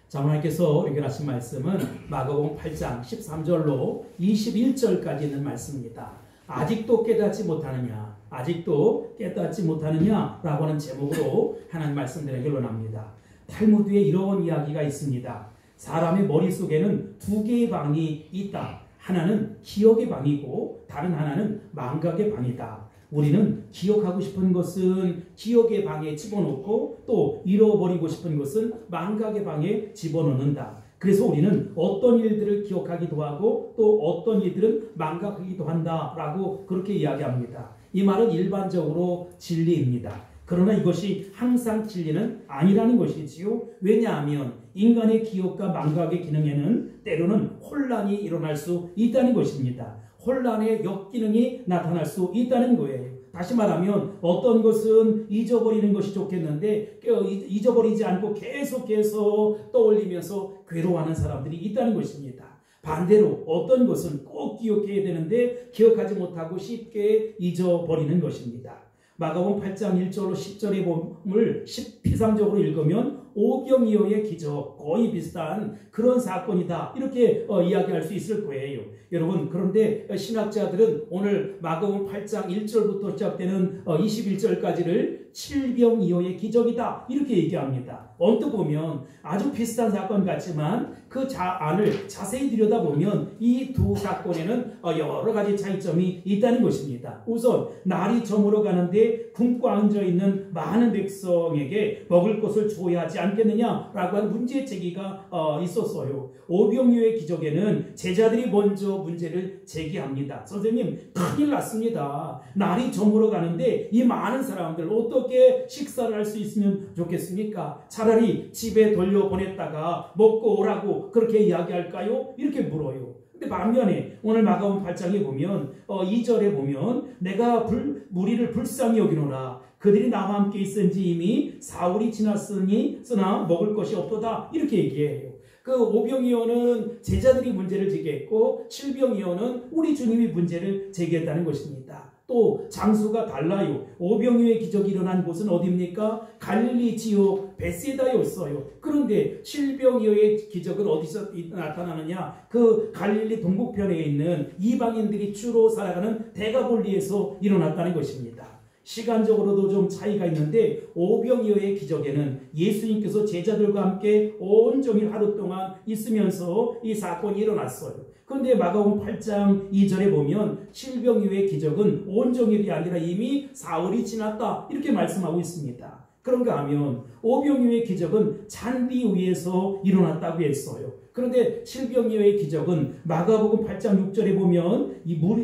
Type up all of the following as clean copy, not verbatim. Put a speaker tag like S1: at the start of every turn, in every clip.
S1: 자, 하나님께서 우리에게 하신 말씀은 마가복음 8장 13절로 21절까지 있는 말씀입니다. 아직도 깨닫지 못하느냐, 아직도 깨닫지 못하느냐 라고 하는 제목으로 하나님 말씀들을 결론합니다. 탈무드에 이런 이야기가 있습니다. 사람의 머릿속에는 두 개의 방이 있다. 하나는 기억의 방이고 다른 하나는 망각의 방이다. 우리는 기억하고 싶은 것은 기억의 방에 집어넣고 또 잃어버리고 싶은 것은 망각의 방에 집어넣는다. 그래서 우리는 어떤 일들을 기억하기도 하고 또 어떤 일들은 망각하기도 한다라고 그렇게 이야기합니다. 이 말은 일반적으로 진리입니다. 그러나 이것이 항상 진리는 아니라는 것이지요. 왜냐하면 인간의 기억과 망각의 기능에는 때로는 혼란이 일어날 수 있다는 것입니다. 혼란의 역기능이 나타날 수 있다는 거예요. 다시 말하면 어떤 것은 잊어버리는 것이 좋겠는데 잊어버리지 않고 계속해서 떠올리면서 괴로워하는 사람들이 있다는 것입니다. 반대로 어떤 것은 꼭 기억해야 되는데 기억하지 못하고 쉽게 잊어버리는 것입니다. 마가복음 8장 1절로 10절의 본문을 피상적으로 읽으면 오병이어의 기적, 거의 비슷한 그런 사건이다 이렇게 이야기할 수 있을 거예요. 여러분, 그런데 신학자들은 오늘 마가복음 8장 1절부터 시작되는 21절까지를 칠병이어의 기적이다 이렇게 얘기합니다. 언뜻 보면 아주 비슷한 사건 같지만 그 안을 자세히 들여다보면 이 두 사건에는 여러 가지 차이점이 있다는 것입니다. 우선 날이 저물어 가는데 굶고 앉아있는 많은 백성에게 먹을 것을 줘야 하지 않겠느냐라고 하는 문제 제기가 있었어요. 오병이어의 기적에는 제자들이 먼저 문제를 제기합니다. 선생님, 큰일 났습니다. 날이 저물어 가는데 이 많은 사람들 어떻게 식사를 할 수 있으면 좋겠습니까? 차라리 집에 돌려보냈다가 먹고 오라고 그렇게 이야기할까요? 이렇게 물어요. 근데 반면에 오늘 마가복음 8장에 보면 2절에 보면 내가 무리를 불쌍히 여기노라. 그들이 나와 함께 있은지 이미 사흘이 지났으니 쓰나 먹을 것이 없도다 이렇게 얘기해요. 그 오병이어는 제자들이 문제를 제기했고 칠병이어는 우리 주님이 문제를 제기했다는 것입니다. 또 장소가 달라요. 오병이어의 기적이 일어난 곳은 어디입니까? 갈릴리 지역 베세다였어요. 그런데 칠병이어의 기적은 어디서 나타나느냐? 그 갈릴리 동북편에 있는 이방인들이 주로 살아가는 데가볼리에서 일어났다는 것입니다. 시간적으로도 좀 차이가 있는데 오병이어의 기적에는 예수님께서 제자들과 함께 온종일 하루 동안 있으면서 이 사건이 일어났어요. 그런데 마가복음 8장 2절에 보면 칠병이어의 기적은 온종일이 아니라 이미 사흘이 지났다 이렇게 말씀하고 있습니다. 그런가 하면 오병이어의 기적은 잔디 위에서 일어났다고 했어요. 그런데 칠병이어의 기적은 마가복음 8장 6절에 보면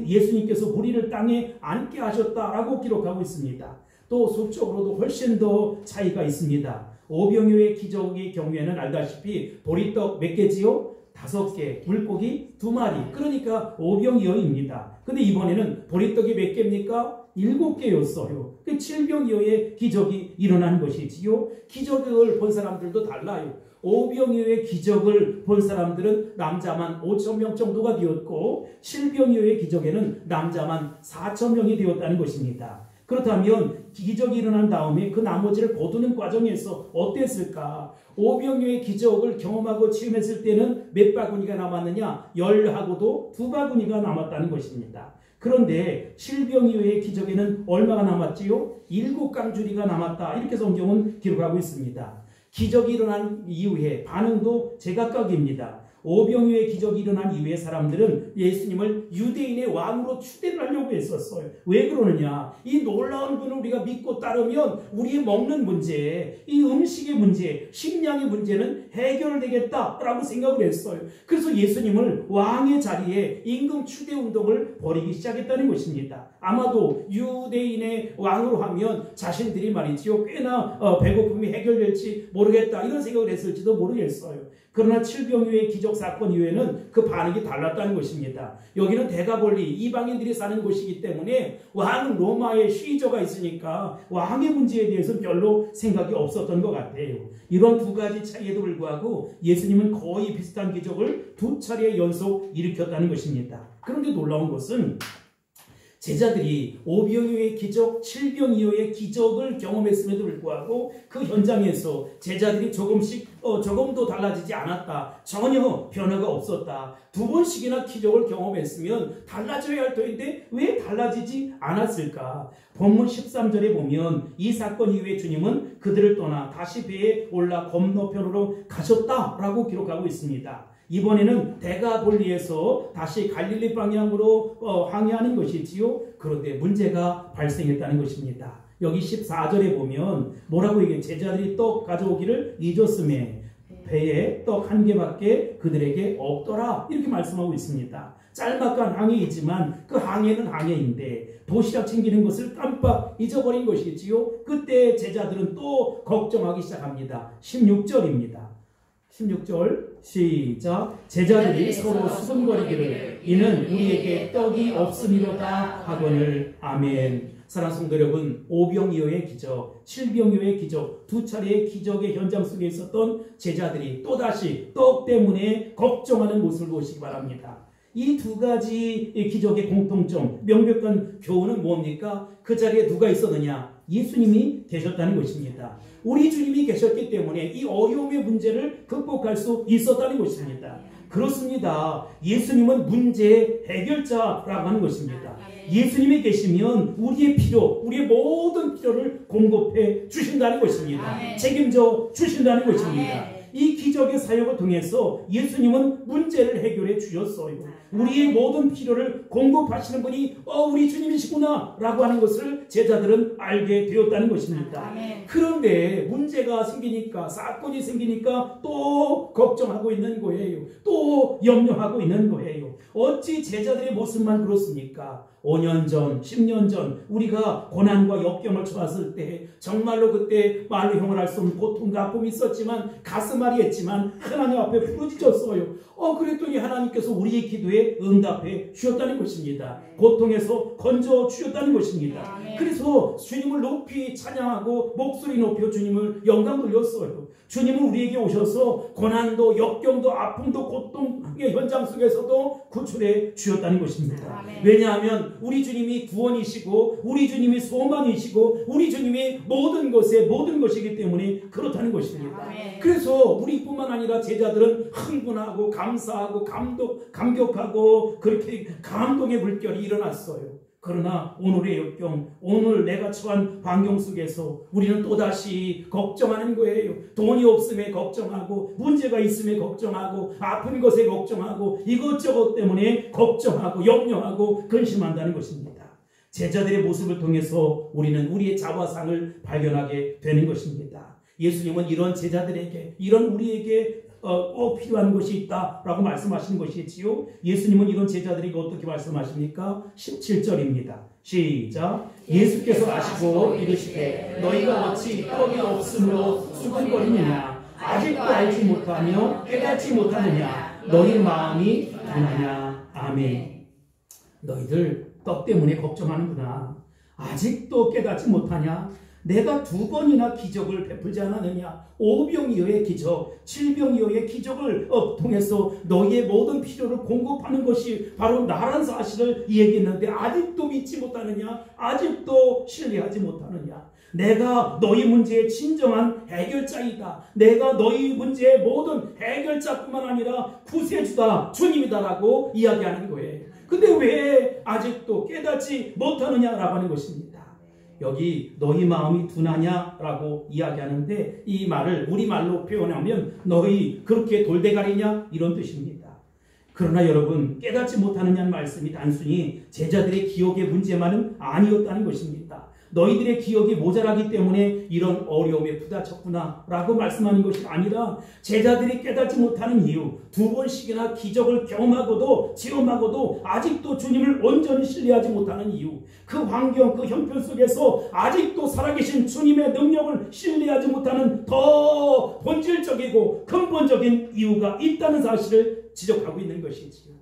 S1: 예수님께서 무리를 땅에 앉게 하셨다라고 기록하고 있습니다. 또 수적으로도 훨씬 더 차이가 있습니다. 오병이어의 기적의 경우에는 알다시피 보리떡 몇 개지요? 5개, 물고기 2마리. 그러니까 오병이어입니다. 근데 이번에는 보리떡이 몇 개입니까? 7개였어요. 그 칠병이어의 기적이 일어난 것이지요. 기적을 본 사람들도 달라요. 오병이어의 기적을 본 사람들은 남자만 5,000명 정도가 되었고 칠병이어의 기적에는 남자만 4,000명이 되었다는 것입니다. 그렇다면 기적이 일어난 다음에 그 나머지를 거두는 과정에서 어땠을까? 오병이어의 기적을 경험하고 체험했을 때는 몇 바구니가 남았느냐? 10하고도 2바구니가 남았다는 것입니다. 그런데 칠병이어의 기적에는 얼마가 남았지요? 7강주리가 남았다. 이렇게 성경은 기록하고 있습니다. 기적이 일어난 이후에 반응도 제각각입니다. 오병이어의 기적이 일어난 이후에 사람들은 예수님을 유대인의 왕으로 추대를 하려고 했었어요. 왜 그러느냐? 이 놀라운 분을 우리가 믿고 따르면 우리의 먹는 문제, 이 음식의 문제, 식량의 문제는 해결되겠다라고 생각을 했어요. 그래서 예수님을 왕의 자리에 임금 추대 운동을 벌이기 시작했다는 것입니다. 아마도 유대인의 왕으로 하면 자신들이 말이지요, 꽤나 배고픔이 해결될지 모르겠다 이런 생각을 했을지도 모르겠어요. 그러나 칠병이어의 기적 사건 이후에는 그 반응이 달랐다는 것입니다. 여기는 데가볼리 이방인들이 사는 곳이기 때문에 왕은 로마의 시저가 있으니까 왕의 문제에 대해서 별로 생각이 없었던 것 같아요. 이런 두 가지 차이에도 불구하고 예수님은 거의 비슷한 기적을 2차례 연속 일으켰다는 것입니다. 그런데 놀라운 것은 제자들이 오병 이후의 기적, 칠병 이후의 기적을 경험했음에도 불구하고 그 현장에서 제자들이 조금도 달라지지 않았다. 전혀 변화가 없었다. 두 번씩이나 기적을 경험했으면 달라져야 할 터인데 왜 달라지지 않았을까? 본문 13절에 보면 이 사건 이후에 주님은 그들을 떠나 다시 배에 올라 건너편으로 가셨다라고 기록하고 있습니다. 이번에는 대가볼리에서 다시 갈릴리 방향으로 항해하는 것이지요. 그런데 문제가 발생했다는 것입니다. 여기 14절에 보면 뭐라고 얘기해? 제자들이 떡 가져오기를 잊었음에 배에 떡 한 개밖에 그들에게 없더라, 이렇게 말씀하고 있습니다. 짤막한 항해이지만 그 항해는 항해인데 도시락 챙기는 것을 깜빡 잊어버린 것이지요. 그때 제자들은 또 걱정하기 시작합니다. 16절입니다. 16절 시작. 제자들이 서로 수군거리기를 이는 우리에게 떡이 없음이로다 하거늘. 아멘. 사랑하는 성도 여러분, 오병이어의 기적, 칠병이어의 기적, 두 차례의 기적의 현장 속에 있었던 제자들이 또다시 떡 때문에 걱정하는 모습을 보시기 바랍니다. 이 두 가지 기적의 공통점, 명백한 교훈은 뭡니까? 그 자리에 누가 있었느냐? 예수님이 계셨다는 것입니다. 우리 주님이 계셨기 때문에 이 어려움의 문제를 극복할 수 있었다는 것입니다. 그렇습니다. 예수님은 문제 해결자라고 하는 것입니다. 예수님이 계시면 우리의 필요, 우리의 모든 필요를 공급해 주신다는 것입니다. 책임져 주신다는 것입니다. 이 기적의 사역을 통해서 예수님은 문제를 해결해 주셨어요. 우리의 모든 필요를 공급하시는 분이 우리 주님이시구나 라고 하는 것을 제자들은 알게 되었다는 것입니다. 그런데 문제가 생기니까, 사건이 생기니까 또 걱정하고 있는 거예요. 또 염려하고 있는 거예요. 어찌 제자들의 모습만 그렇습니까? 5년 전, 10년 전 우리가 고난과 역경을 처했을 때 정말로 그때 말로 형언할 수 없는 고통과 아픔이 있었지만 가슴앓이 했지만 하나님 앞에 부르짖었어요. 그랬더니 하나님께서 우리의 기도에 응답해 주셨다는 것입니다. 고통에서 건져 주셨다는 것입니다. 그래서 주님을 높이 찬양하고 목소리 높여 주님을 영광 돌렸어요. 주님은 우리에게 오셔서 고난도 역경도 아픔도 고통의 현장 속에서도 구출해 주셨다는 것입니다. 왜냐하면 우리 주님이 구원이시고 우리 주님이 소망이시고 우리 주님이 모든 것의 모든 것이기 때문에 그렇다는 것입니다. 그래서 우리뿐만 아니라 제자들은 흥분하고 감사하고 감격하고 그렇게 감동의 물결이 일어났어요. 그러나 오늘의 역경, 오늘 내가 처한 환경 속에서 우리는 또다시 걱정하는 거예요. 돈이 없음에 걱정하고 문제가 있음에 걱정하고 아픈 것에 걱정하고 이것저것 때문에 걱정하고 염려하고 근심한다는 것입니다. 제자들의 모습을 통해서 우리는 우리의 자화상을 발견하게 되는 것입니다. 예수님은 이런 제자들에게, 이런 우리에게 필요한 것이 있다라고 말씀하시는 것이지요. 예수님은 이런 제자들에게 어떻게 말씀하십니까? 17절입니다. 시작. 예수께서 아시고 이르시되 너희가 어찌 떡이 없으므로 수군거리느냐? 아직도 알지 못하며 깨닫지 못하느냐? 너희 마음이 둔하냐? 아멘. 너희들 떡 때문에 걱정하는구나. 아직도 깨닫지 못하냐? 내가 2번이나 기적을 베풀지 않았느냐? 5병이어의 기적, 7병이어의 기적을 통해서 너희의 모든 필요를 공급하는 것이 바로 나란 사실을 얘기했는데 아직도 믿지 못하느냐? 아직도 신뢰하지 못하느냐? 내가 너희 문제의 진정한 해결자이다. 내가 너희 문제의 모든 해결자뿐만 아니라 구세주다, 주님이다라고 이야기하는 거예요. 근데 왜 아직도 깨닫지 못하느냐라고 하는 것입니다. 여기 너희 마음이 둔하냐라고 이야기하는데 이 말을 우리말로 표현하면 너희 그렇게 돌대가리냐 이런 뜻입니다. 그러나 여러분, 깨닫지 못하느냐는 말씀이 단순히 제자들의 기억의 문제만은 아니었다는 것입니다. 너희들의 기억이 모자라기 때문에 이런 어려움에 부닥쳤구나 라고 말씀하는 것이 아니라 제자들이 깨닫지 못하는 이유, 2번씩이나 기적을 경험하고도 체험하고도 아직도 주님을 온전히 신뢰하지 못하는 이유, 그 환경, 그 형편 속에서 아직도 살아계신 주님의 능력을 신뢰하지 못하는 더 본질적이고 근본적인 이유가 있다는 사실을 지적하고 있는 것이지요.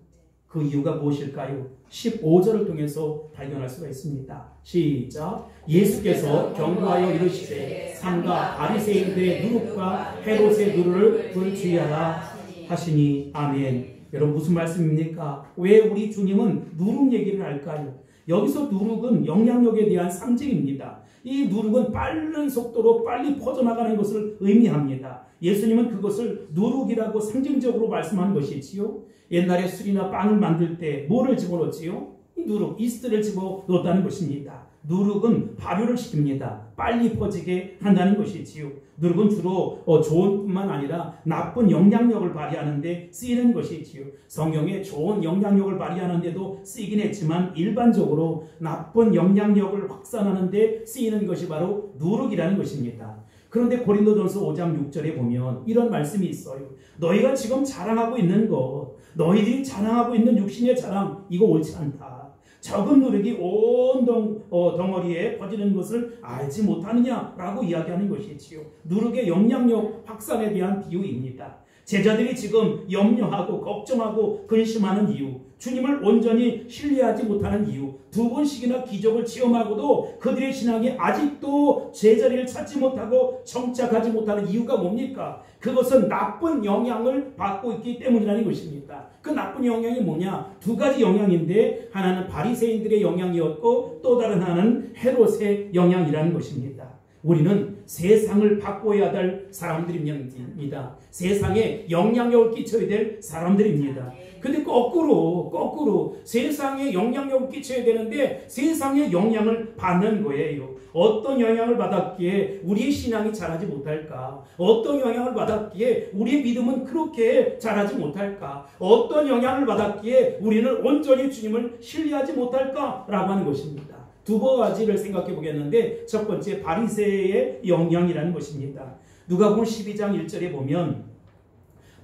S1: 그 이유가 무엇일까요? 15절을 통해서 발견할 수가 있습니다. 시작. 예수께서 경고하여 이르시되 삼가 바리새인들의 누룩과 헤롯의 누루를 분주하라 하시니. 아멘. 여러분, 무슨 말씀입니까? 왜 우리 주님은 누룩 얘기를 할까요? 여기서 누룩은 영향력에 대한 상징입니다. 이 누룩은 빠른 속도로 빨리 퍼져나가는 것을 의미합니다. 예수님은 그것을 누룩이라고 상징적으로 말씀한 것이지요. 옛날에 술이나 빵을 만들 때 뭐를 집어넣지요? 이 누룩, 이스트를 집어넣었다는 것입니다. 누룩은 발효를 시킵니다. 빨리 퍼지게 한다는 것이지요. 누룩은 주로 좋은 뿐만 아니라 나쁜 영향력을 발휘하는 데 쓰이는 것이지요. 성경에 좋은 영향력을 발휘하는 데도 쓰이긴 했지만 일반적으로 나쁜 영향력을 확산하는 데 쓰이는 것이 바로 누룩이라는 것입니다. 그런데 고린도전서 5장 6절에 보면 이런 말씀이 있어요. 너희가 지금 자랑하고 있는 것, 너희들이 자랑하고 있는 육신의 자랑, 이거 옳지 않다. 적은 누룩이 온 덩어리에 퍼지는 것을 알지 못하느냐라고 이야기하는 것이지요. 누룩의 영향력 확산에 대한 비유입니다. 제자들이 지금 염려하고 걱정하고 근심하는 이유, 주님을 온전히 신뢰하지 못하는 이유, 2번씩이나 기적을 체험하고도 그들의 신앙이 아직도 제자리를 찾지 못하고 정착하지 못하는 이유가 뭡니까? 그것은 나쁜 영향을 받고 있기 때문이라는 것입니다. 그 나쁜 영향이 뭐냐? 2가지 영향인데 하나는 바리새인들의 영향이었고 또 다른 하나는 헤롯의 영향이라는 것입니다. 우리는 세상을 바꿔야 될 사람들입니다. 세상에 영향력을 끼쳐야 될 사람들입니다. 근데 거꾸로 세상에 영향력을 끼쳐야 되는데 세상에 영향을 받는 거예요. 어떤 영향을 받았기에 우리의 신앙이 자라지 못할까? 어떤 영향을 받았기에 우리의 믿음은 그렇게 자라지 못할까? 어떤 영향을 받았기에 우리는 온전히 주님을 신뢰하지 못할까? 라고 하는 것입니다. 2가지를 생각해 보겠는데 첫 번째 바리새의 영향이라는 것입니다. 누가복음 12장 1절에 보면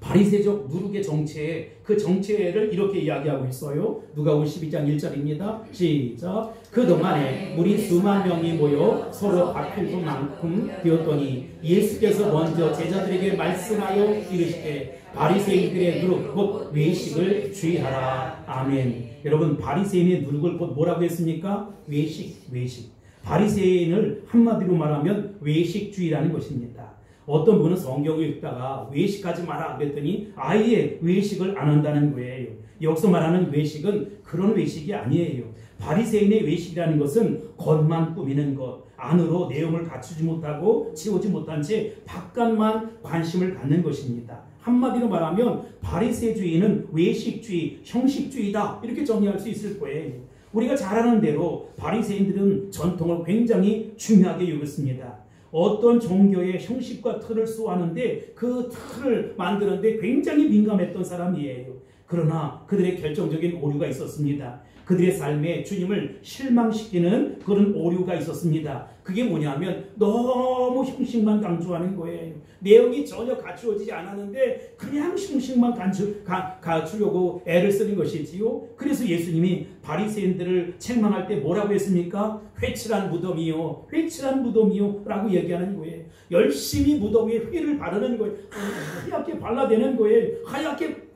S1: 바리새적 누룩의 정체, 그 정체를 이렇게 이야기하고 있어요. 누가복음 12장 1절입니다. 시작. 그동안에 무리 수만 명이 모여 서로 다툴 만큼 되었더니 예수께서 먼저 제자들에게 말씀하여 이르시되 바리새인들의 누룩 곧 외식을 주의하라. 아멘. 여러분, 바리새인의 누룩을 곧 뭐라고 했습니까? 외식. 바리새인을 한마디로 말하면 외식주의라는 것입니다. 어떤 분은 성경을 읽다가 외식하지 마라 그랬더니 아예 외식을 안 한다는 거예요. 여기서 말하는 외식은 그런 외식이 아니에요. 바리새인의 외식이라는 것은 겉만 꾸미는 것, 안으로 내용을 갖추지 못하고 채우지 못한 채 바깥만 관심을 갖는 것입니다. 한마디로 말하면 바리새주의는 외식주의, 형식주의다 이렇게 정리할 수 있을 거예요. 우리가 잘 아는 대로 바리새인들은 전통을 굉장히 중요하게 여겼습니다. 어떤 종교의 형식과 틀을 수호하는데 그 틀을 만드는데 굉장히 민감했던 사람이에요. 그러나 그들의 결정적인 오류가 있었습니다. 그들의 삶에 주님을 실망시키는 그런 오류가 있었습니다. 그게 뭐냐면 너무 형식만 강조하는 거예요. 내용이 전혀 갖추어지지 않았는데 그냥 형식만 갖추려고 애를 쓰는 것이지요. 그래서 예수님이 바리새인들을 책망할 때 뭐라고 했습니까? 회칠한 무덤이요, 회칠한 무덤이요 라고 얘기하는 거예요. 열심히 무덤 위에 회를 바르는 거예요. 하얗게 발라대는 거예요. 하얗게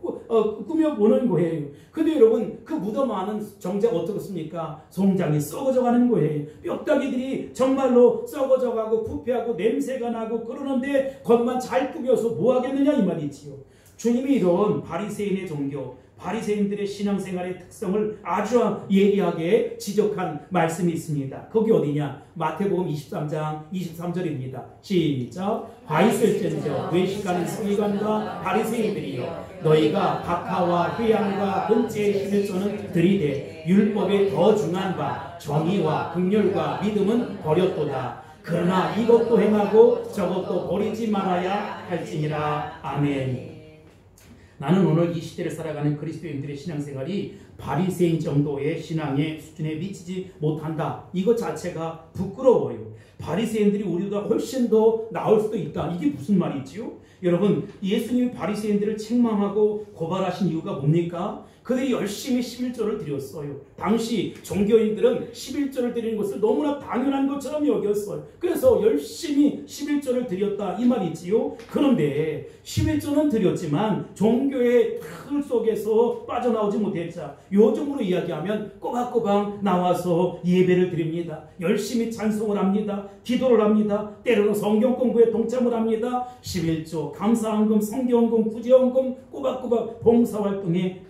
S1: 꾸며보는 거예요. 근데 여러분, 그 무덤 안은 정작 어떻습니까? 송장이 썩어져 가는 거예요. 뼈다귀들이 정말로 썩어져 가고 부패하고 냄새가 나고 그러는데 겉만 잘 꾸며서 뭐 하겠느냐 이 말이지요. 주님이 이런 바리새인의 종교, 바리새인들의 신앙생활의 특성을 아주 예리하게 지적한 말씀이 있습니다. 거기 어디냐? 마태복음 23장 23절입니다. 시작. 화 있을진저 외식하는 서기관과 바리새인들이여, 너희가 박하와 회양과 근체의 힘을 쏘는 들이대 율법에 더 중한 바 정의와 긍휼과 믿음은 버렸도다. 그러나 이것도 행하고 저것도 버리지 말아야 할지니라. 아멘. 나는 오늘 이 시대를 살아가는 그리스도인들의 신앙생활이 바리새인 정도의 신앙의 수준에 미치지 못한다. 이것 자체가 부끄러워요. 바리새인들이 우리보다 훨씬 더 나을 수도 있다. 이게 무슨 말이지요? 여러분, 예수님이 바리새인들을 책망하고 고발하신 이유가 뭡니까? 그들이 열심히 11조를 드렸어요. 당시 종교인들은 11조를 드리는 것을 너무나 당연한 것처럼 여겼어요. 그래서 열심히 11조를 드렸다 이 말이지요. 그런데 11조는 드렸지만 종교의 틀 속에서 빠져나오지 못했자, 요즘으로 이야기하면 꼬박꼬박 나와서 예배를 드립니다. 열심히 찬송을 합니다. 기도를 합니다. 때로는 성경 공부에 동참을 합니다. 11조, 감사헌금, 성경헌금, 구제헌금, 꼬박꼬박 봉사활동에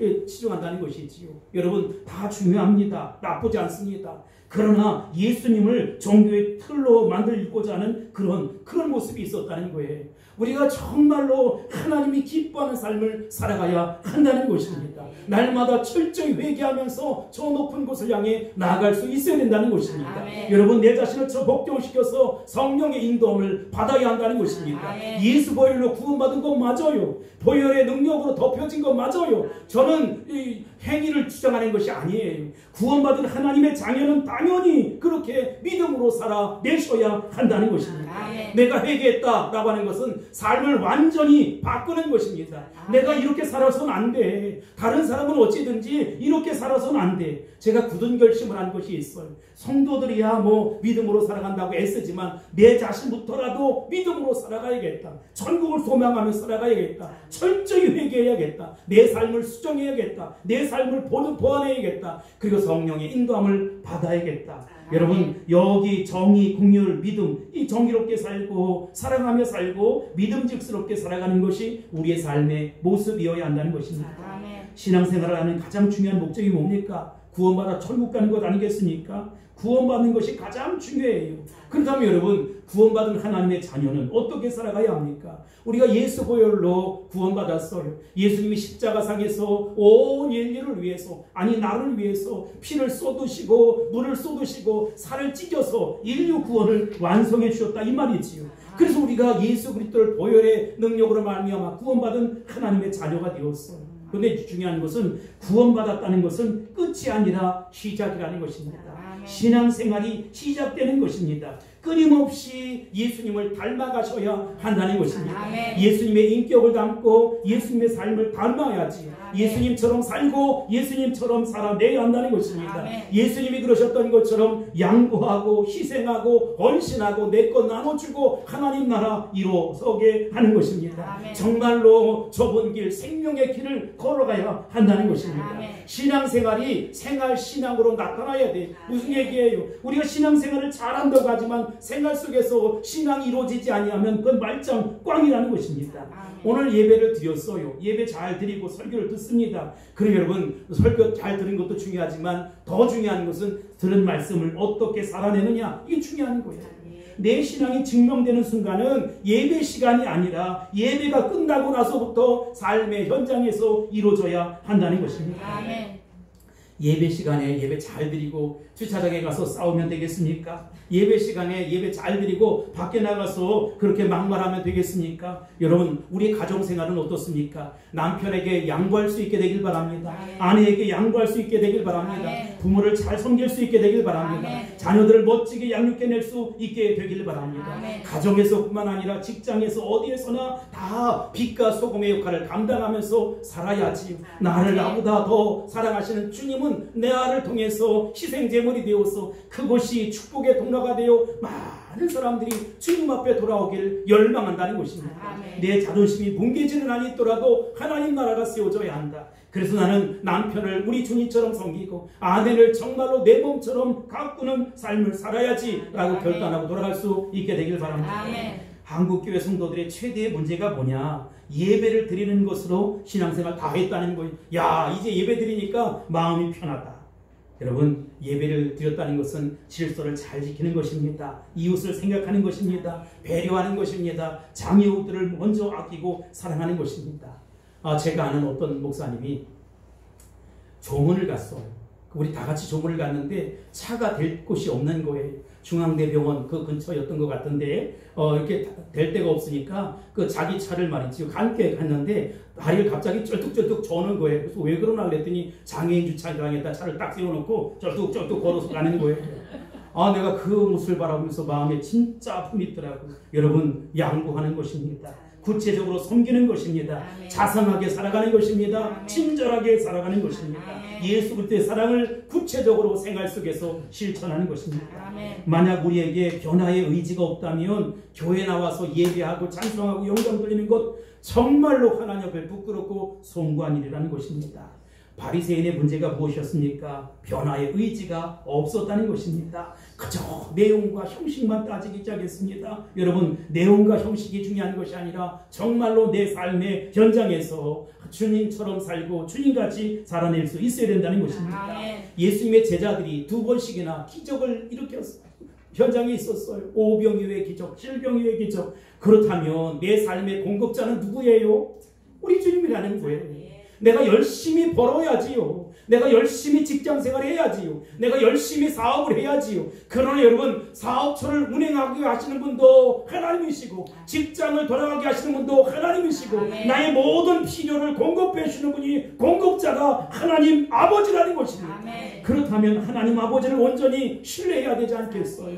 S1: 치중한다는 것이지요. 여러분 다 중요합니다. 나쁘지 않습니다. 그러나 예수님을 종교의 틀로 만들고자 하는 그런 모습이 있었다는 거예요. 우리가 정말로 하나님이 기뻐하는 삶을 살아가야 한다는 것입니다. 날마다 철저히 회개하면서 저 높은 곳을 향해 나아갈 수 있어야 된다는 것입니다.
S2: 아멘.
S1: 여러분 내 자신을 저 복종시켜서 성령의 인도함을 받아야 한다는 것입니다.
S2: 아멘.
S1: 예수 보혈로 구원받은 것 맞아요. 보혈의 능력으로 덮여진 것 맞아요. 저는 이 행위를 주장하는 것이 아니에요. 구원받은 하나님의 자녀는 당연히 그렇게 믿음으로 살아내셔야 한다는 것입니다.
S2: 아멘.
S1: 내가 회개했다라고 하는 것은 삶을 완전히 바꾸는 것입니다.
S2: 아멘.
S1: 내가 이렇게 살아서는 안 돼. 다른 사람은 어찌든지 이렇게 살아서는 안 돼. 제가 굳은 결심을 한 것이 있어요. 성도들이야 뭐 믿음으로 살아간다고 애쓰지만 내 자신부터라도 믿음으로 살아가야겠다. 천국을 소망하며 살아가야겠다. 철저히 회개해야겠다. 내 삶을 수정해야겠다. 내 삶을 보완해야겠다. 그리고 성령의 인도함을 받아야겠다. 여러분 여기 정의, 긍휼, 믿음 이 정의롭게 살고 사랑하며 살고 믿음직스럽게 살아가는 것이 우리의 삶의 모습이어야 한다는 것입니다.
S2: 아멘.
S1: 신앙생활을 하는 가장 중요한 목적이 뭡니까? 구원받아 천국 가는 것 아니겠습니까? 구원받는 것이 가장 중요해요. 그렇다면 여러분 구원받은 하나님의 자녀는 어떻게 살아가야 합니까? 우리가 예수 보혈로 구원받았어요. 예수님이 십자가상에서 온 인류를 위해서 아니 나를 위해서 피를 쏟으시고 물을 쏟으시고 살을 찢어서 인류 구원을 완성해 주셨다 이 말이지요. 그래서 우리가 예수 그리스도를 보혈의 능력으로 말미암아 구원받은 하나님의 자녀가 되었어요. 그런데 중요한 것은 구원받았다는 것은 끝이 아니라 시작이라는 것입니다. 신앙생활이 시작되는 것입니다. 끊임없이 예수님을 닮아가셔야 한다는 것입니다.
S2: 아멘.
S1: 예수님의 인격을 담고 예수님의 삶을 닮아야지.
S2: 아멘.
S1: 예수님처럼 살고 예수님처럼 살아내야 한다는 것입니다.
S2: 아멘.
S1: 예수님이 그러셨던 것처럼 양보하고 희생하고 헌신하고 내 것 나눠주고 하나님 나라 이루어서게 하는 것입니다.
S2: 아멘.
S1: 정말로 좁은 길 생명의 길을 걸어가야 한다는 것입니다.
S2: 아멘.
S1: 신앙생활이 생활신앙으로 나타나야 돼. 무슨 얘기예요? 우리가 신앙생활을 잘한다고 하지만 생활 속에서 신앙이 이루어지지 아니하면 그건 말짱 꽝이라는 것입니다.
S2: 아멘.
S1: 오늘 예배를 드렸어요. 예배 잘 드리고 설교를 듣습니다. 그럼 여러분 설교 잘 들은 것도 중요하지만 더 중요한 것은 들은 말씀을 어떻게 살아내느냐 이게 중요한 거예요. 내 신앙이 증명되는 순간은 예배 시간이 아니라 예배가 끝나고 나서부터 삶의 현장에서 이루어져야 한다는 것입니다.
S2: 아멘.
S1: 예배 시간에 예배 잘 드리고 주차장에 가서 싸우면 되겠습니까? 예배 시간에 예배 잘 드리고 밖에 나가서 그렇게 막말하면 되겠습니까? 여러분 우리 가정생활은 어떻습니까? 남편에게 양보할 수 있게 되길 바랍니다. 아내에게 양보할 수 있게 되길 바랍니다. 부모를 잘 섬길 수 있게 되길 바랍니다. 자녀들을 멋지게 양육해낼 수 있게 되길 바랍니다. 가정에서뿐만 아니라 직장에서 어디에서나 다 빛과 소금의 역할을 감당하면서 살아야지. 나를 나보다 더 사랑하시는 주님은 내 아를 통해서 희생제물이 되어서 그것이 축복의 통로가 되어 많은 사람들이 주님 앞에 돌아오길 열망한다는 것입니다.
S2: 아멘.
S1: 내 자존심이 뭉개지는 한이 있더라도 하나님 나라가 세워져야 한다. 그래서 나는 남편을 우리 주님처럼 섬기고 아내를 정말로 내 몸처럼 가꾸는 삶을 살아야지 라고
S2: 아멘.
S1: 결단하고 돌아갈 수 있게 되길 바랍니다.
S2: 아멘.
S1: 한국교회 성도들의 최대의 문제가 뭐냐? 예배를 드리는 것으로 신앙생활 다 했다는 거예요. 야, 이제 예배 드리니까 마음이 편하다. 여러분, 예배를 드렸다는 것은 질서를 잘 지키는 것입니다. 이웃을 생각하는 것입니다. 배려하는 것입니다. 장애우들을 먼저 아끼고 사랑하는 것입니다. 제가 아는 어떤 목사님이 조문을 갔어요. 우리 다 같이 조문을 갔는데 차가 댈 곳이 없는 거예요. 중앙대병원 그 근처였던 것 같은데 이렇게 될 데가 없으니까 그 자기 차를 말이지 함께 갔는데 다리를 갑자기 쩔뚝쩔뚝 저는 거예요. 그래서 왜 그러나 그랬더니 장애인 주차장에다 차를 딱 세워놓고 쩔뚝쩔뚝 걸어서 가는 거예요. 내가 그 모습을 바라보면서 마음에 진짜 아픔이 있더라고요. 여러분, 양보하는 것입니다. 구체적으로 섬기는 것입니다.
S2: 아멘.
S1: 자상하게 살아가는 것입니다.
S2: 아멘.
S1: 친절하게 살아가는 것입니다.
S2: 아멘.
S1: 예수 그리스도의 사랑을 구체적으로 생활 속에서 실천하는 것입니다.
S2: 아멘.
S1: 만약 우리에게 변화의 의지가 없다면 교회 나와서 예배하고 찬송하고 영광 돌리는 것 정말로 하나님 앞에 부끄럽고 송구한 일이라는 것입니다. 바리새인의 문제가 무엇이었습니까? 변화의 의지가 없었다는 것입니다. 그저 내용과 형식만 따지기 시작했습니다. 여러분, 내용과 형식이 중요한 것이 아니라 정말로 내 삶의 현장에서 주님처럼 살고 주님같이 살아낼 수 있어야 된다는 것입니다. 예수님의 제자들이 2번씩이나 기적을 일으켰어요. 현장에 있었어요. 오병이어의 기적, 질병이어의 기적. 그렇다면 내 삶의 공급자는 누구예요? 우리 주님이라는 거예요. 내가 열심히 벌어야지요. 내가 열심히 직장생활을 해야지요. 내가 열심히 사업을 해야지요. 그러나 여러분, 사업처를 운행하게 하시는 분도 하나님이시고 직장을 돌아가게 하시는 분도 하나님이시고 나의 모든 필요를 공급해 주시는 분이 공급자가 하나님 아버지라는 것입니다. 그렇다면 하나님 아버지를 온전히 신뢰해야 되지 않겠어요?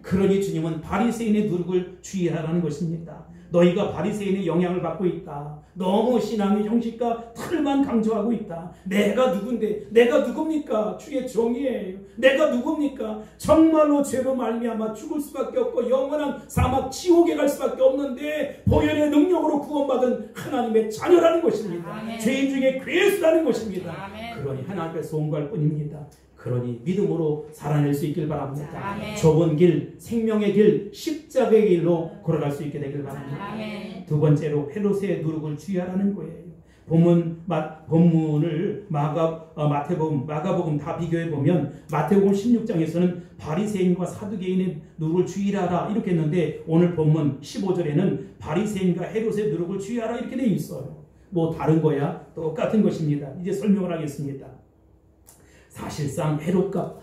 S1: 그러니 주님은 바리새인의 누룩을 주의하라는 것입니다. 너희가 바리새인의 영향을 받고 있다. 너무 신앙의 형식과 틀만 강조하고 있다. 내가 누군데? 내가 누굽니까? 주의 종이에요. 내가 누굽니까? 정말로 죄로 말미암아 죽을 수밖에 없고 영원한 사막 지옥에 갈 수밖에 없는데 보혈의 능력으로 구원받은 하나님의 자녀라는 것입니다. 아멘. 죄인 중에 괴수라는 것입니다. 아멘. 그러니 하나님 앞에 송구할 뿐입니다. 그러니 믿음으로 살아낼 수 있길 바랍니다. 아멘. 좁은 길, 생명의 길, 십자가의 길로 걸어갈 수 있게 되길 바랍니다. 아멘. 두 번째로 헤롯의 누룩을 주의하라는 거예요. 본문을 마태복음, 마가복음 다 비교해 보면 마태복음 16장에서는 바리새인과 사두개인의 누룩을 주의하라 이렇게 했는데 오늘 본문 15절에는 바리새인과 헤롯의 누룩을 주의하라 이렇게 되어 있어요. 뭐 다른 거야? 똑같은 것입니다. 이제 설명을 하겠습니다. 사실상 헤롯과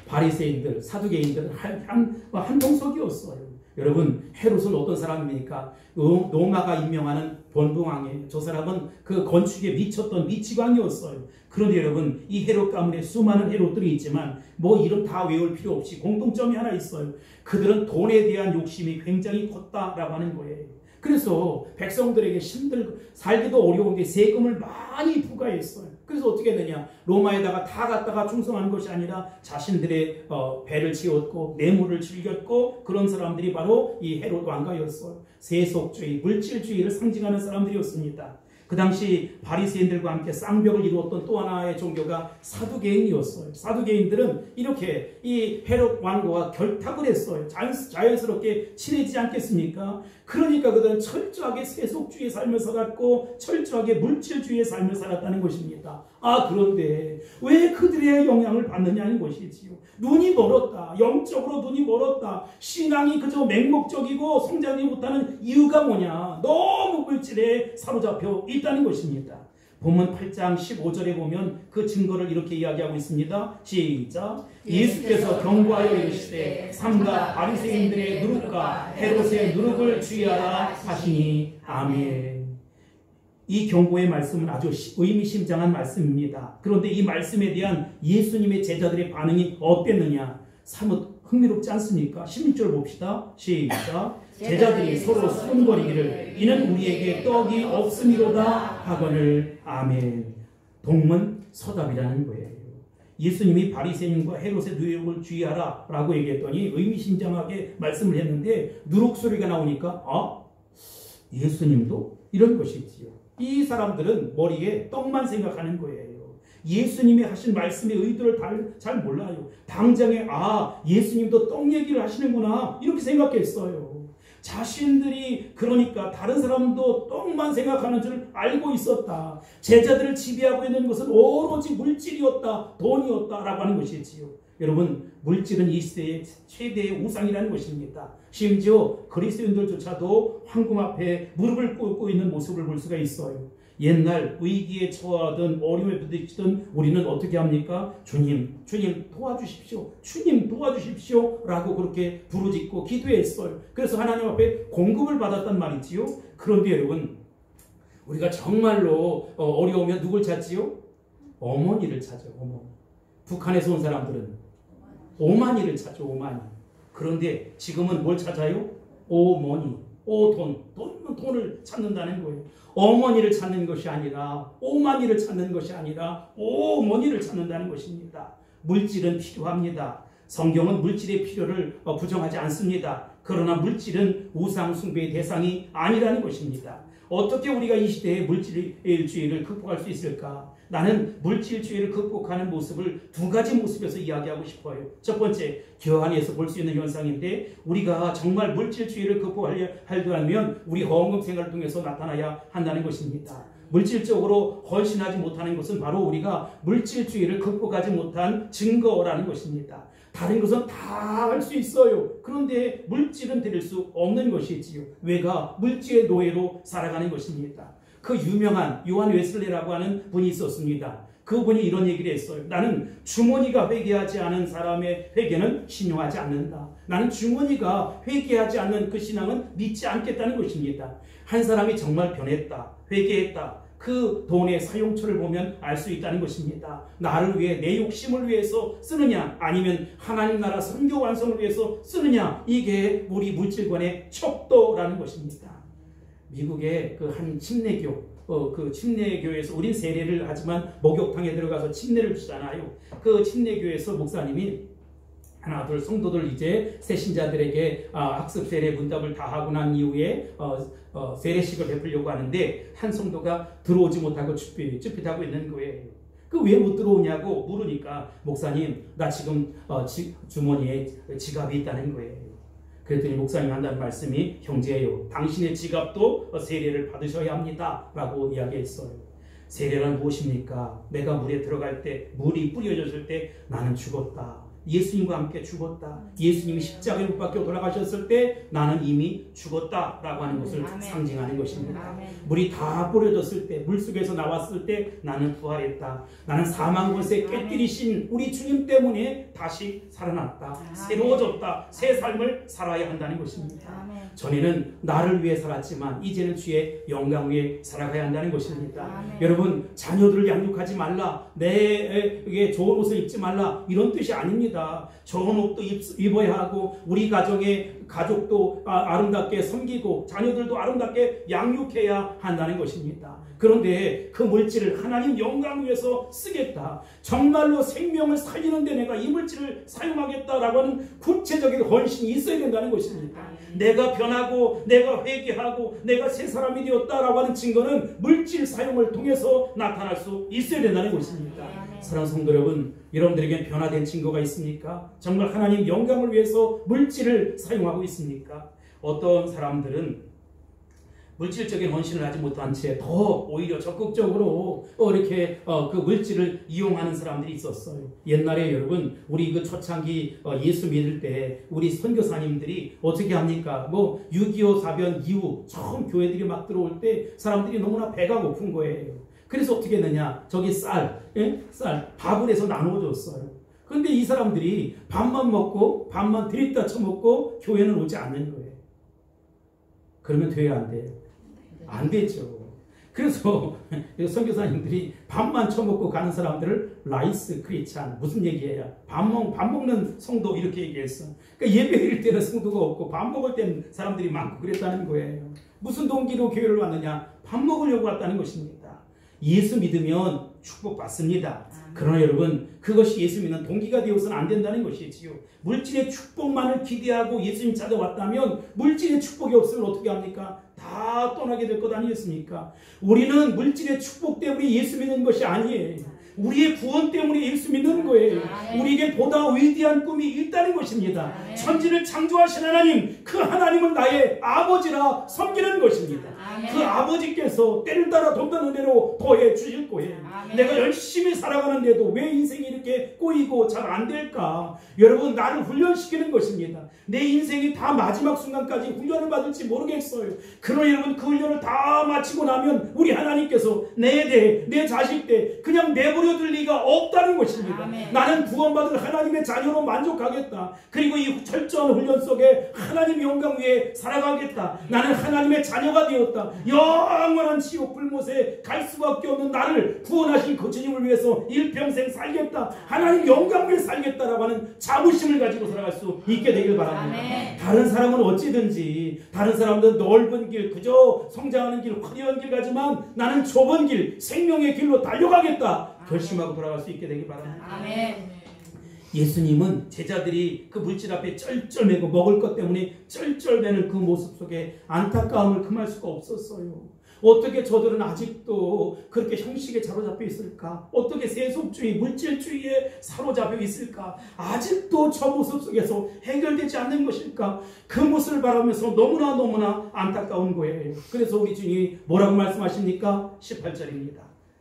S1: 바리새인들, 사두개인들은 한 동석이었어요. 여러분, 헤롯은 어떤 사람입니까? 로마가 임명하는 본붕왕이에요. 저 사람은 그 건축에 미쳤던 미치광이었어요. 그런데 여러분, 이 헤롯 가문에 수많은 헤롯들이 있지만 뭐 이름 다 외울 필요 없이 공통점이 하나 있어요. 그들은 돈에 대한 욕심이 굉장히 컸다라고 하는 거예요. 그래서 백성들에게 힘들고 살기도 어려운데 세금을 많이 부과했어요. 그래서 어떻게 되냐? 로마에다가 다 갖다가 충성하는 것이 아니라 자신들의 배를 채웠고 뇌물을 즐겼고 그런 사람들이 바로 이 헤롯 왕가였어요. 세속주의, 물질주의를 상징하는 사람들이었습니다. 그 당시 바리새인들과 함께 쌍벽을 이루었던 또 하나의 종교가 사두개인이었어요. 사두개인들은 이렇게 이 헤롯 왕과 결탁을 했어요. 자연스럽게 친해지지 않겠습니까? 그러니까 그들은 철저하게 세속주의의 삶을 살았고 철저하게 물질주의의 삶을 살았다는 것입니다. 그런데 왜 그들의 영향을 받느냐는 것이지요. 눈이 멀었다. 영적으로 눈이 멀었다. 신앙이 그저 맹목적이고 성장하지 못하는 이유가 뭐냐? 너무 물질에 사로잡혀 있다는 것입니다. 본문 8장 15절에 보면 그 증거를 이렇게 이야기하고 있습니다. 시작. 예수께서 경고하여 이르시되 삼가 바리새인들의 누룩과 헤롯의 누룩을 주의하라 하시니 아멘. 이 경고의 말씀은 아주 의미심장한 말씀입니다. 그런데 이 말씀에 대한 예수님의 제자들의 반응이 어땠느냐? 사뭇 흥미롭지 않습니까? 16절 봅시다. 시작. 제자들이 서로 수군거리기를 이는 우리에게 떡이 없음이로다 하거늘 아멘. 동문서답이라는 거예요. 예수님이 바리새인과 헤롯의 누룩을 주의하라 라고 얘기했더니 의미심장하게 말씀을 했는데 누룩 소리가 나오니까 예수님도 이런 것이지요. 이 사람들은 머리에 떡만 생각하는 거예요. 예수님이 하신 말씀의 의도를 잘 몰라요. 당장에 예수님도 떡 얘기를 하시는구나 이렇게 생각했어요. 자신들이 그러니까 다른 사람도 떡만 생각하는 줄 알고 있었다. 제자들을 지배하고 있는 것은 오로지 물질이었다, 돈이었다라고 하는 것이지요. 여러분, 물질은 이 시대의 최대의 우상이라는 것입니다. 심지어 그리스도인들조차도 황금 앞에 무릎을 꿇고 있는 모습을 볼 수가 있어요. 옛날 위기에 처하든 어려움에 부딪히든 우리는 어떻게 합니까? 주님 도와주십시오. 주님 도와주십시오. 라고 그렇게 부르짖고 기도했어요. 그래서 하나님 앞에 공급을 받았단 말이지요. 그런데 여러분, 우리가 정말로 어려우면 누굴 찾지요? 어머니를 찾아요. 어머니. 북한에서 온 사람들은 오마니를 찾죠. 오마니. 그런데 지금은 뭘 찾아요? 오머니. 돈을 찾는다는 거예요. 어머니를 찾는 것이 아니라 오마니를 찾는 것이 아니라 오머니를 찾는다는 것입니다. 물질은 필요합니다. 성경은 물질의 필요를 부정하지 않습니다. 그러나 물질은 우상 숭배의 대상이 아니라는 것입니다. 어떻게 우리가 이 시대에 물질주의를 극복할 수 있을까? 나는 물질주의를 극복하는 모습을 두 가지 모습에서 이야기하고 싶어요. 첫 번째, 교환에서 볼 수 있는 현상인데 우리가 정말 물질주의를 극복하려 하면 우리 헌금 생활을 통해서 나타나야 한다는 것입니다. 물질적으로 헌신하지 못하는 것은 바로 우리가 물질주의를 극복하지 못한 증거라는 것입니다. 다른 것은 다 할 수 있어요. 그런데 물질은 드릴 수 없는 것이지요. 왜가 물질의 노예로 살아가는 것입니다. 그 유명한 요한 웨슬레라고 하는 분이 있었습니다. 그분이 이런 얘기를 했어요. 나는 주머니가 회개하지 않은 사람의 회개는 신용하지 않는다. 나는 주머니가 회개하지 않는 그 신앙은 믿지 않겠다는 것입니다. 한 사람이 정말 변했다, 회개했다, 그 돈의 사용처를 보면 알 수 있다는 것입니다. 나를 위해, 내 욕심을 위해서 쓰느냐, 아니면 하나님 나라 선교 완성을 위해서 쓰느냐, 이게 우리 물질관의 척도라는 것입니다. 미국의 그 한 침례교, 그 침례교에서, 우린 세례를 하지만 목욕탕에 들어가서 침례를 주잖아요. 그 침례교에서 목사님이 하나 둘 성도들 이제 새신자들에게 학습 세례 문답을 다 하고 난 이후에 세례식을 베풀려고 하는데, 한 성도가 들어오지 못하고 쭈삣하고 있는 거예요. 그 왜 못 들어오냐고 물으니까, 목사님 나 지금 주머니에 지갑이 있다는 거예요. 그랬더니 목사님이 한다는 말씀이, 형제요, 당신의 지갑도 세례를 받으셔야 합니다 라고 이야기했어요. 세례란 무엇입니까? 내가 물에 들어갈 때, 물이 뿌려졌을 때 나는 죽었다, 예수님과 함께 죽었다, 예수님이 십자가에 못 박혀 돌아가셨을 때 나는 이미 죽었다 라고 하는 것을 상징하는 것입니다. 물이 다 뿌려졌을 때, 물속에서 나왔을 때 나는 부활했다, 나는 사망 권세 깨뜨리신 우리 주님 때문에 다시 살아났다, 새로워졌다, 새 삶을 살아야 한다는 것입니다. 전에는 나를 위해 살았지만 이제는 주의 영광 위에 살아가야 한다는 것입니다. 여러분, 자녀들을 양육하지 말라, 내게 좋은 옷을 입지 말라, 이런 뜻이 아닙니다. 좋은 옷도 입어야 하고, 우리 가정의 가족도 아름답게 섬기고 자녀들도 아름답게 양육해야 한다는 것입니다. 그런데 그 물질을 하나님 영광 위해서 쓰겠다, 정말로 생명을 살리는 데 내가 이 물질을 사용하겠다라고 하는 구체적인 헌신이 있어야 된다는 것입니다. 내가 변하고 내가 회개하고 내가 새 사람이 되었다라고 하는 증거는 물질 사용을 통해서 나타날 수 있어야 된다는 것입니다. 사랑하는 성도 여러분, 여러분들에게 변화된 증거가 있습니까? 정말 하나님 영광을 위해서 물질을 사용하고 있습니까? 어떤 사람들은 물질적인 헌신을 하지 못한 채 더 오히려 적극적으로 이렇게 그 물질을 이용하는 사람들이 있었어요. 옛날에 여러분, 우리 그 초창기 예수 믿을 때 우리 선교사님들이 어떻게 합니까? 6.25 사변 이후 처음 교회들이 막 들어올 때 사람들이 너무나 배가 고픈 거예요. 그래서 어떻게 했느냐? 저기 쌀, 밥을 해서 나눠줬어요. 그런데 이 사람들이 밥만 먹고 밥만 들이다 쳐먹고 교회는 오지 않는 거예요. 그러면 돼야 안 돼요? 안 되죠. 그래서 선교사님들이 밥만 쳐먹고 가는 사람들을 라이스 크리스찬, 무슨 얘기예요? 밥 먹는 성도, 이렇게 얘기했어. 그러니까 예배 드릴 때는 성도가 없고 밥 먹을 때는 사람들이 많고 그랬다는 거예요. 무슨 동기로 교회를 왔느냐? 밥 먹으려고 왔다는 것입니다. 예수 믿으면 축복받습니다. 그러나 여러분, 그것이 예수 믿는 동기가 되어서는 안 된다는 것이지요. 물질의 축복만을 기대하고 예수님 찾아왔다면 물질의 축복이 없으면 어떻게 합니까? 다 떠나게 될 것 아니겠습니까? 우리는 물질의 축복 때문에 예수 믿는 것이 아니에요. 우리의 구원 때문에 예수 믿는 거예요. 우리에게 보다 위대한 꿈이 있다는 것입니다. 천지를 창조하신 하나님, 그 하나님은 나의 아버지라 섬기는 것입니다. 그 아버지께서 때를 따라 돕는 은혜로 더해 주실 거예요. 내가 열심히 살아가는데도 왜 인생이 이렇게 꼬이고 잘 안 될까? 여러분, 나를 훈련시키는 것입니다. 내 인생이 다 마지막 순간까지 훈련을 받을지 모르겠어요. 그러나 여러분, 그 훈련을 다 마치고 나면 우리 하나님께서 내 대, 내 자식 대 그냥 내버려둘 리가 없다는 것입니다. 나는 구원받을 하나님의 자녀로 만족하겠다. 그리고 이 철저한 훈련 속에 하나님 영광 위에 살아가겠다. 나는 하나님의 자녀가 되었다. 영원한 지옥 불못에 갈 수밖에 없는 나를 구원하신 그 주님을 위해서 일평생 살겠다. 하나님 영광 위에 살겠다라고 하는 자부심을 가지고 살아갈 수 있게 되길 바랍니다. 다른 사람은 어찌든지, 다른 사람들은 넓은 길, 그저 성장하는 길, 화려한 길 가지만 나는 좁은 길, 생명의 길로 달려가겠다 결심하고 돌아갈 수 있게 되길 바랍니다. 예수님은 제자들이 그 물질 앞에 쩔쩔매고 먹을 것 때문에 쩔쩔매는 그 모습 속에 안타까움을 금할 수가 없었어요. 어떻게 저들은 아직도 그렇게 형식에 사로잡혀 있을까? 어떻게 세속주의, 물질주의에 사로잡혀 있을까? 아직도 저 모습 속에서 해결되지 않는 것일까? 그 모습을 바라보면서 너무나 안타까운 거예요. 그래서 우리 주님이 뭐라고 말씀하십니까? 18절입니다.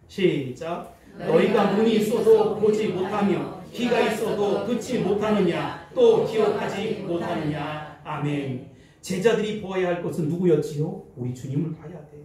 S1: 시작. 너희가 눈이 있어도 보지 못하며 귀가 있어도 듣지 못하느냐, 또 기억하지 못하느냐. 아멘. 제자들이 보아야 할 것은 누구였지요? 우리 주님을 봐야 돼.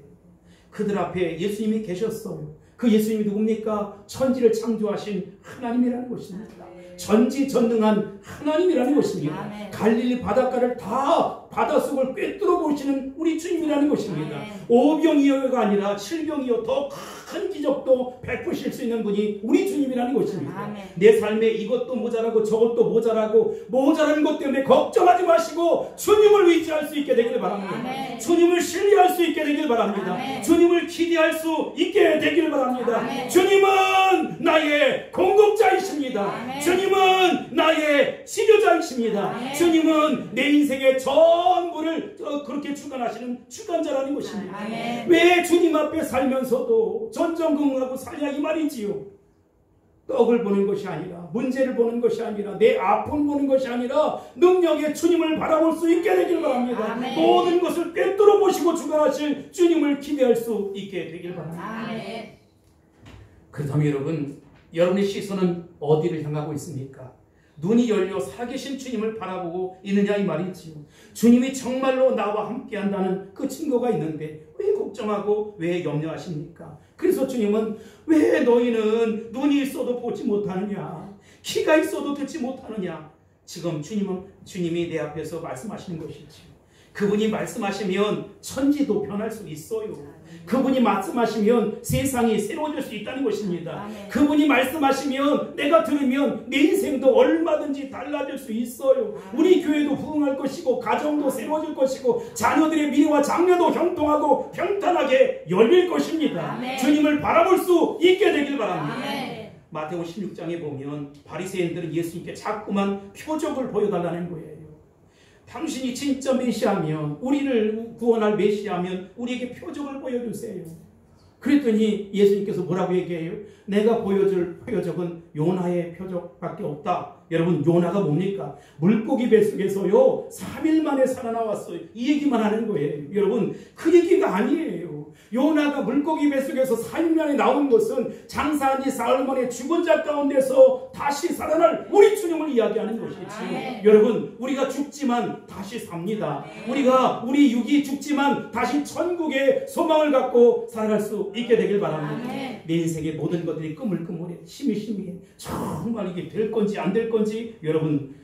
S1: 그들 앞에 예수님이 계셨어요. 그 예수님이 누굽니까? 천지를 창조하신 하나님이라는 것입니다. 전지전능한 하나님이라는 것입니다.
S2: 아멘.
S1: 갈릴리 바닷가를 다 바닷속을 꿰뚫어 보시는 우리 주님이라는 것입니다.
S2: 아멘.
S1: 오병이어가 아니라 칠병이어 더 큰 기적도 베푸실 수 있는 분이 우리 주님이라는 것입니다.
S2: 아멘.
S1: 내 삶에 이것도 모자라고 저것도 모자라고 모자란 것 때문에 걱정하지 마시고 주님을 의지할 수 있게 되길 바랍니다.
S2: 아멘.
S1: 주님을 신뢰할 수 있게 되길 바랍니다.
S2: 아멘.
S1: 주님을 기대할 수 있게 되길 바랍니다.
S2: 아멘.
S1: 주님은 나의 공급자이십니다.
S2: 아멘.
S1: 주님은 나의 치료자이십니다.
S2: 아멘.
S1: 주님은 내 인생의 전부를 그렇게 주관하시는 주관자라는 것입니다.
S2: 아멘.
S1: 왜 주님 앞에 살면서도 전전긍긍하고 살냐 이 말이지요. 떡을 보는 것이 아니라, 문제를 보는 것이 아니라, 내 아픔 보는 것이 아니라 능력의 주님을 바라볼 수 있게 되길 바랍니다.
S2: 아멘.
S1: 모든 것을 꿰뚫어 보시고 주관하실 주님을 기대할 수 있게 되길 바랍니다.
S2: 아멘.
S1: 그렇다면 여러분, 여러분의 시선은 어디를 향하고 있습니까? 눈이 열려 살아계신 주님을 바라보고 있느냐 이 말이지요. 주님이 정말로 나와 함께 한다는 그 증거가 있는데 왜 걱정하고 왜 염려하십니까? 그래서 주님은 왜 너희는 눈이 있어도 보지 못하느냐, 귀가 있어도 듣지 못하느냐. 지금 주님이 내 앞에서 말씀하시는 것이지요. 그분이 말씀하시면 천지도 변할 수 있어요. 그분이 말씀하시면 세상이 새로워질 수 있다는 것입니다.
S2: 아멘.
S1: 그분이 말씀하시면 내가 들으면 내 인생도 얼마든지 달라질 수 있어요. 우리 교회도 부흥할 것이고 가정도 새로워질 것이고 자녀들의 미래와 장래도 형통하고 평탄하게 열릴 것입니다.
S2: 아멘.
S1: 주님을 바라볼 수 있게 되길 바랍니다.
S2: 아멘.
S1: 마태복음 16장에 보면 바리새인들은 예수님께 자꾸만 표적을 보여달라는 거예요. 당신이 진짜 메시아면, 우리를 구원할 메시아면 우리에게 표적을 보여주세요. 그랬더니 예수님께서 뭐라고 얘기해요? 내가 보여줄 표적은 요나의 표적밖에 없다. 여러분, 요나가 뭡니까? 물고기 뱃속에서요 3일 만에 살아나왔어요. 이 얘기만 하는 거예요. 여러분, 그 얘기가 아니에요. 요나가 물고기 뱃속에서 4일 만에 나온 것은 장사한 지 사흘 만에 죽은 자 가운데서 다시 살아날 우리 주님을 이야기하는 것이지.
S2: 아멘.
S1: 여러분, 우리가 죽지만 다시 삽니다. 우리 육이 죽지만 다시 천국의 소망을 갖고 살아갈 수 있게 되길 바랍니다.
S2: 아멘.
S1: 내 인생의 모든 것들이 꾸물꾸물해, 심히 정말 이게 될 건지 안 될 건지. 여러분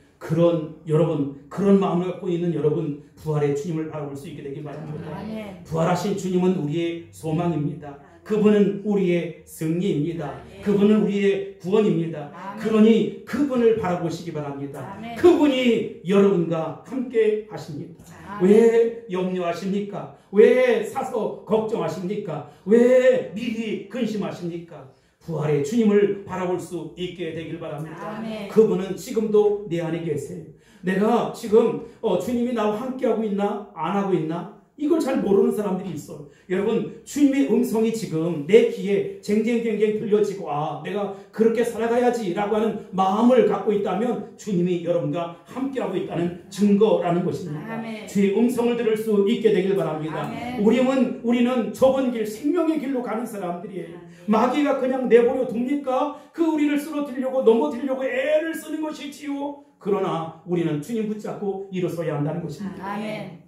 S1: 그런 마음을 갖고 있는 여러분, 부활의 주님을 바라볼 수 있게 되길 바랍니다.
S2: 아멘.
S1: 부활하신 주님은 우리의 소망입니다. 그분은 우리의 승리입니다. 그분은 우리의 구원입니다.
S2: 아멘.
S1: 그러니 그분을 바라보시기 바랍니다.
S2: 아멘.
S1: 그분이 여러분과 함께 하십니다.
S2: 아멘.
S1: 왜 염려하십니까? 왜 사서 걱정하십니까? 왜 미리 근심하십니까? 부활의 주님을 바라볼 수 있게 되길 바랍니다.
S2: 아멘.
S1: 그분은 지금도 내 안에 계세요. 내가 지금 주님이 나와 함께하고 있나 안 하고 있나 이걸 잘 모르는 사람들이 있어요. 여러분, 주님의 음성이 지금 내 귀에 쟁쟁쟁쟁 들려지고 내가 그렇게 살아가야지 라고 하는 마음을 갖고 있다면 주님이 여러분과 함께하고 있다는 증거라는 것입니다.
S2: 아멘.
S1: 주의 음성을 들을 수 있게 되길 바랍니다.
S2: 아멘.
S1: 우리는 좁은 길, 생명의 길로 가는 사람들이에요. 마귀가 그냥 내버려 둡니까? 그 우리를 쓰러뜨리려고 넘어뜨리려고 애를 쓰는 것이지요. 그러나 우리는 주님 붙잡고 일어서야 한다는 것입니다.
S2: 아멘.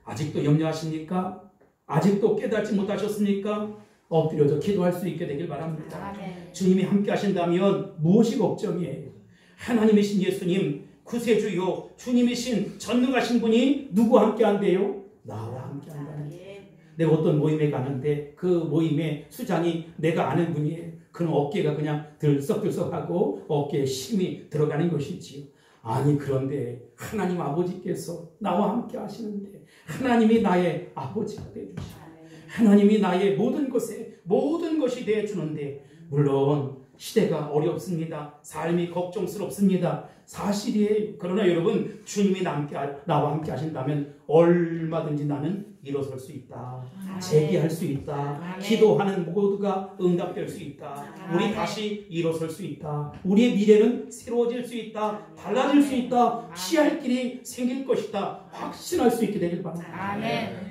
S1: 아직도 염려하십니까? 아직도 깨닫지 못하셨습니까? 엎드려서 기도할 수 있게 되길 바랍니다.
S2: 아멘.
S1: 주님이 함께 하신다면 무엇이 걱정이에요? 하나님이신 예수님, 구세주요, 주님이신 전능하신 분이 누구와 함께 한대요? 나와 함께 한다는 거예요. 내가 어떤 모임에 가는데 그 모임의 수장이 내가 아는 분이에요. 그는 어깨가 그냥 들썩들썩하고 어깨에 힘이 들어가는 것이지요. 아니, 그런데 하나님 아버지께서 나와 함께 하시는데 하나님이 나의 아버지가 되어주시고 하나님이 나의 모든 것이 되어주는데, 물론 시대가 어렵습니다. 삶이 걱정스럽습니다. 사실이에요. 그러나 여러분, 주님이 나와 함께 하신다면 얼마든지 나는 일어설 수 있다.
S2: 아멘.
S1: 재기할 수 있다.
S2: 아멘.
S1: 기도하는 모두가 응답될 수 있다. 우리
S2: 아멘.
S1: 다시 일어설 수 있다. 우리의 미래는 새로워질 수 있다. 달라질 수 있다.
S2: 아멘.
S1: 피할 길이 생길 것이다. 확신할 수 있게 되길 바랍니다.
S2: 아멘.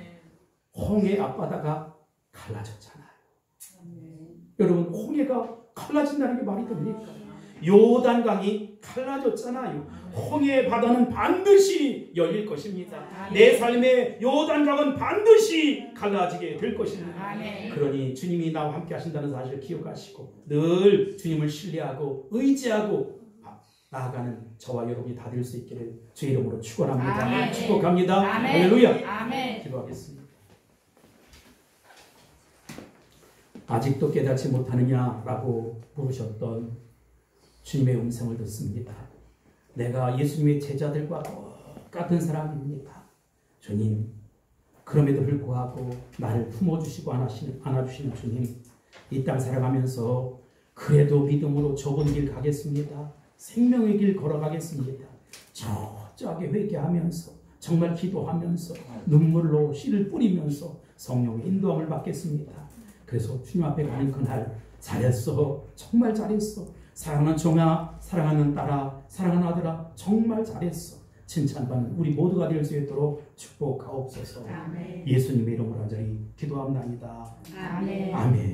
S1: 홍해 앞바다가 갈라졌잖아요. 여러분, 홍해가 갈라진다는 게 말이 됩니까? 요단강이 갈라졌잖아요. 홍해 바다는 반드시 열릴 것입니다.
S2: 아멘.
S1: 내 삶의 요단강은 반드시 갈라지게 될 것입니다.
S2: 아멘.
S1: 그러니 주님이 나와 함께 하신다는 사실을 기억하시고 늘 주님을 신뢰하고 의지하고 나아가는 저와 여러분이 다 될 수 있기를 주의 이름으로 축원합니다.
S2: 아멘.
S1: 축복합니다.
S2: 아멘.
S1: 할렐루야.
S2: 아멘.
S1: 기도하겠습니다. 아직도 깨닫지 못하느냐라고 물으셨던 주님의 음성을 듣습니다. 내가 예수님의 제자들과 똑같은 사람입니다. 주님, 그럼에도 불구하고 나를 품어주시고 안아주시는 주님, 이 땅 살아가면서 그래도 믿음으로 좁은 길 가겠습니다. 생명의 길 걸어가겠습니다. 철저하게 회개하면서 정말 기도하면서 눈물로 씨를 뿌리면서 성령의 인도함을 받겠습니다. 그래서 주님 앞에 가는 그날 잘했어, 정말 잘했어, 사랑하는 종아, 사랑하는 딸아, 사랑하는 아들아, 정말 잘했어, 칭찬받는 우리 모두가 될 수 있도록 축복하옵소서.
S2: 아멘.
S1: 예수님의 이름으로 간절히 기도합니다.
S2: 아멘.
S1: 아멘.